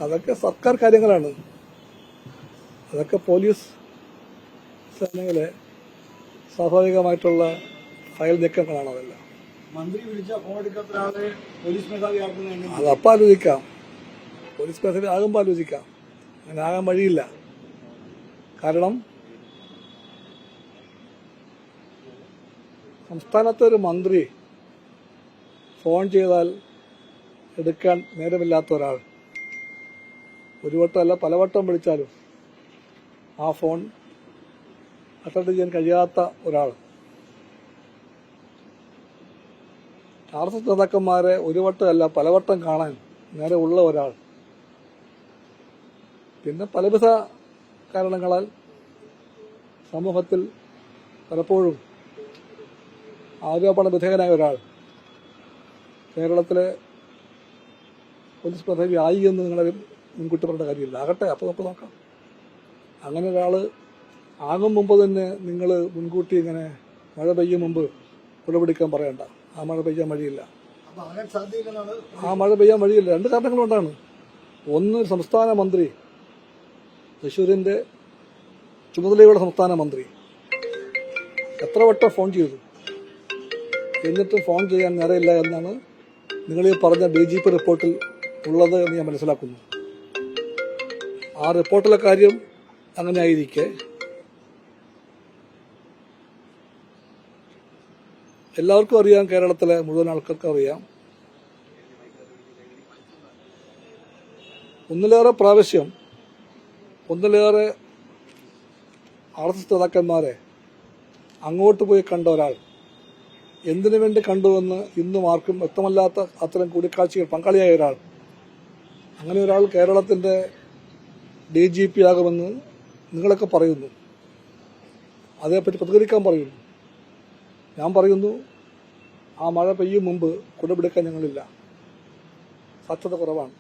അതൊക്കെ സർക്കാർ കാര്യങ്ങളാണ്. അതൊക്കെ പോലീസ് സേനകളെ സ്വാഭാവികമായിട്ടുള്ള ഫയൽ നീക്കങ്ങളാണ്. അതെല്ലാം മന്ത്രി വിളിച്ച ഫോൺ എടുക്കാത്ത പോലീസ് മേധാവി അതപ്പം ആലോചിക്കാം. പോലീസ് മേധാവി ആകുമ്പോൾ ആലോചിക്കാം. അങ്ങനെ ആകാൻ വഴിയില്ല. കാരണം സംസ്ഥാനത്തെ ഒരു മന്ത്രി ഫോൺ ചെയ്താൽ എടുക്കാൻ നേരമില്ലാത്ത ഒരാൾ, ഒരു വട്ടമല്ല പലവട്ടം വിളിച്ചാലും ആ ഫോൺ അറ്റൻഡ് ചെയ്യാൻ കഴിയാത്ത ഒരാൾ, RSS നേതാക്കന്മാരെ ഒരു വട്ടമല്ല പലവട്ടം കാണാൻ നേരെ ഉള്ള ഒരാൾ, പിന്നെ പലവിധ കാരണങ്ങളാൽ സമൂഹത്തിൽ പലപ്പോഴും ആരോപണ വിധേയനായ ഒരാൾ കേരളത്തിലെ പോലീസ് മേധാവി ആയി എന്ന് നിങ്ങളെ മുൻകൂട്ടി പറഞ്ഞ കാര്യമില്ല. ആകട്ടെ, അപ്പോൾ നമുക്ക് നോക്കാം. അങ്ങനെ ഒരാൾ ആകും മുമ്പ് തന്നെ നിങ്ങൾ മുൻകൂട്ടി ഇങ്ങനെ മഴ പെയ്യും മുമ്പ് കുടപിടിക്കാൻ പറയണ്ട. ആ മഴ പെയ്യാൻ വഴിയില്ല. ആ മഴ പെയ്യാൻ വഴിയില്ല. രണ്ട് കാരണങ്ങളുണ്ടാണ്. ഒന്ന്, സംസ്ഥാന മന്ത്രി, തൃശ്ശൂരിന്റെ ചുമതലയുള്ള സംസ്ഥാന മന്ത്രി എത്ര വട്ടം ഫോൺ ചെയ്തു, എന്നിട്ടും ഫോൺ ചെയ്യാൻ നേരെയില്ല എന്നാണ് നിങ്ങൾ ഈ പറഞ്ഞ DGP റിപ്പോർട്ടിൽ ഉള്ളത് എന്ന് ഞാൻ മനസ്സിലാക്കുന്നു. ആ റിപ്പോർട്ടിലെ കാര്യം അങ്ങനെ ആയിരിക്കെ എല്ലാവർക്കും അറിയാം, കേരളത്തിലെ മുഴുവൻ ആൾക്കാർക്കും അറിയാം, ഒന്നിലേറെ പ്രാവശ്യം ഒന്നിലേറെ RSS നേതാക്കന്മാരെ അങ്ങോട്ട് പോയി കണ്ട ഒരാൾ, എന്തിനു വേണ്ടി കണ്ടുവെന്ന് ഇന്നും ആർക്കും വ്യക്തമല്ലാത്ത അത്തരം കൂടിക്കാഴ്ചകൾ പങ്കാളിയായ ഒരാൾ, അങ്ങനെ ഒരാൾ കേരളത്തിന്റെ DGP ആകുമെന്ന് നിങ്ങളൊക്കെ പറയുന്നു. അതേപ്പറ്റി പ്രതികരിക്കാൻ പറയുന്നു. ഞാൻ പറയുന്നു, ആ മഴ പെയ്യും മുമ്പ് കുടപിടിക്കാൻ ഞങ്ങളില്ല. സാധ്യത കുറവാണ്.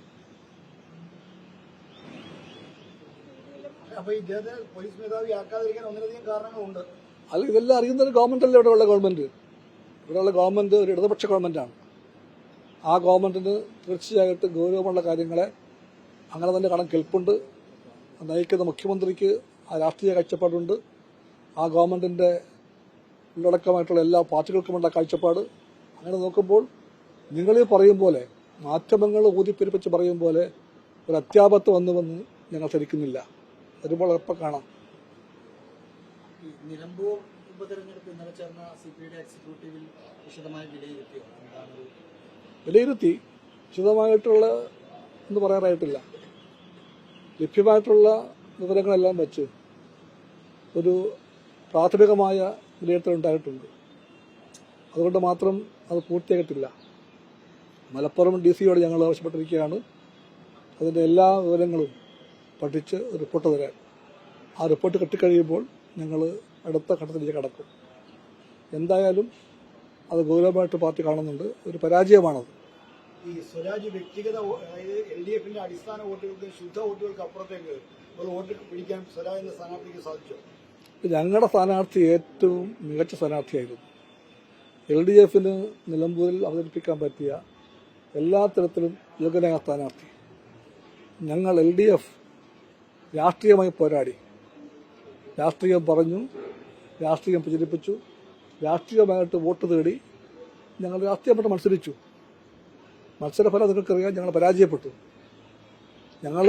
പോലീസ് മേധാവി ആക്കാതിരിക്കാൻ ഒന്നിലധികം കാരണങ്ങളുണ്ട്. അല്ല, ഇതെല്ലാം അറിയുന്ന ഒരു ഗവൺമെന്റ് അല്ലേ ഇവിടെയുള്ള ഗവൺമെന്റ്. ഇവിടെയുള്ള ഗവൺമെന്റ് ഒരു ഇടതുപക്ഷ ഗവൺമെന്റാണ്. ആ ഗവൺമെന്റിന് തീർച്ചയായിട്ടും ഗൗരവമുള്ള കാര്യങ്ങളെ അങ്ങനെ തന്നെ കാണാൻ കെൽപ്പുണ്ട്. നയിക്കുന്ന മുഖ്യമന്ത്രിക്ക് ആ രാഷ്ട്രീയ കാഴ്ചപ്പാടുണ്ട്. ആ ഗവൺമെന്റിന്റെ ഉള്ളടക്കമായിട്ടുള്ള എല്ലാ പാർട്ടികൾക്കുമുള്ള കാഴ്ചപ്പാട്. അങ്ങനെ നോക്കുമ്പോൾ നിങ്ങൾ പറയും പോലെ, മാധ്യമങ്ങൾ ഊതിപ്പെരുപ്പിച്ച് പറയും പോലെ ഒരു അത്യാപത്ത് വന്നുവെന്ന് ഞങ്ങൾ ധരിക്കുന്നില്ല. വരുമ്പോൾ എപ്പോൾ കാണാം. നിലമ്പൂർ ഉപതെരഞ്ഞെടുപ്പ് ഇന്നലെ ചേർന്ന CPI എക്സിക്യൂട്ടീവിൽ വിശദമായി വിലയിരുത്തി. വിശദമായിട്ടുള്ള എന്ന് പറയാറായിട്ടില്ല. ലഭ്യമായിട്ടുള്ള വിവരങ്ങളെല്ലാം വെച്ച് ഒരു പ്രാഥമികമായ വിലയിരുത്തലുണ്ടായിട്ടുണ്ട്. അതുകൊണ്ട് മാത്രം അത് പൂർത്തിയായിട്ടില്ല. മലപ്പുറം DCയോട് ഞങ്ങൾ ആവശ്യപ്പെട്ടിരിക്കുകയാണ് അതിൻ്റെ എല്ലാ വിവരങ്ങളും പഠിച്ച് റിപ്പോർട്ട് തരാൻ. ആ റിപ്പോർട്ട് കിട്ടിക്കഴിയുമ്പോൾ ഞങ്ങൾ അടുത്ത ഘട്ടത്തിലേക്ക് കടക്കും. എന്തായാലും അത് ഗൗരവമായിട്ട് പാർട്ടി കാണുന്നുണ്ട്. ഒരു പരാജയമാണത്. ഈ സ്വരാജ് വ്യക്തിഗത LDFന്റെ അടിസ്ഥാന വോട്ടുകൾക്ക്, ശുദ്ധ വോട്ടുകൾക്ക് അപ്പുറത്തേക്ക് ഒരു വോട്ട് പിടിക്കാൻ സ്വരാജ് എന്ന സ്ഥാനാർത്ഥിക്ക് സാധിച്ചു. ഞങ്ങളുടെ സ്ഥാനാർത്ഥി ഏറ്റവും മികച്ച സ്ഥാനാർത്ഥിയായിരുന്നു. LDFന് നിലമ്പൂരിൽ അവതരിപ്പിക്കാൻ പറ്റിയ എല്ലാ തരത്തിലും യോഗ്യനായ സ്ഥാനാർത്ഥി. ഞങ്ങൾ LDF രാഷ്ട്രീയമായി പോരാടി, രാഷ്ട്രീയം പറഞ്ഞു, രാഷ്ട്രീയം പ്രചരിപ്പിച്ചു, രാഷ്ട്രീയമായിട്ട് വോട്ട് തേടി ഞങ്ങൾ രാഷ്ട്രീയമായിട്ട് മത്സരിച്ചു. മത്സരഫലം നിങ്ങൾക്കറിയാം, ഞങ്ങൾ പരാജയപ്പെട്ടു. ഞങ്ങൾ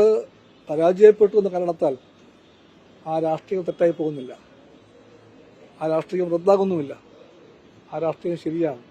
പരാജയപ്പെട്ടു എന്ന കാരണത്താൽ ആ രാഷ്ട്രീയം തെറ്റായി പോകുന്നില്ല, ആ രാഷ്ട്രീയം റദ്ദാകുന്നുമില്ല. ആ രാഷ്ട്രീയം ശരിയാണ്.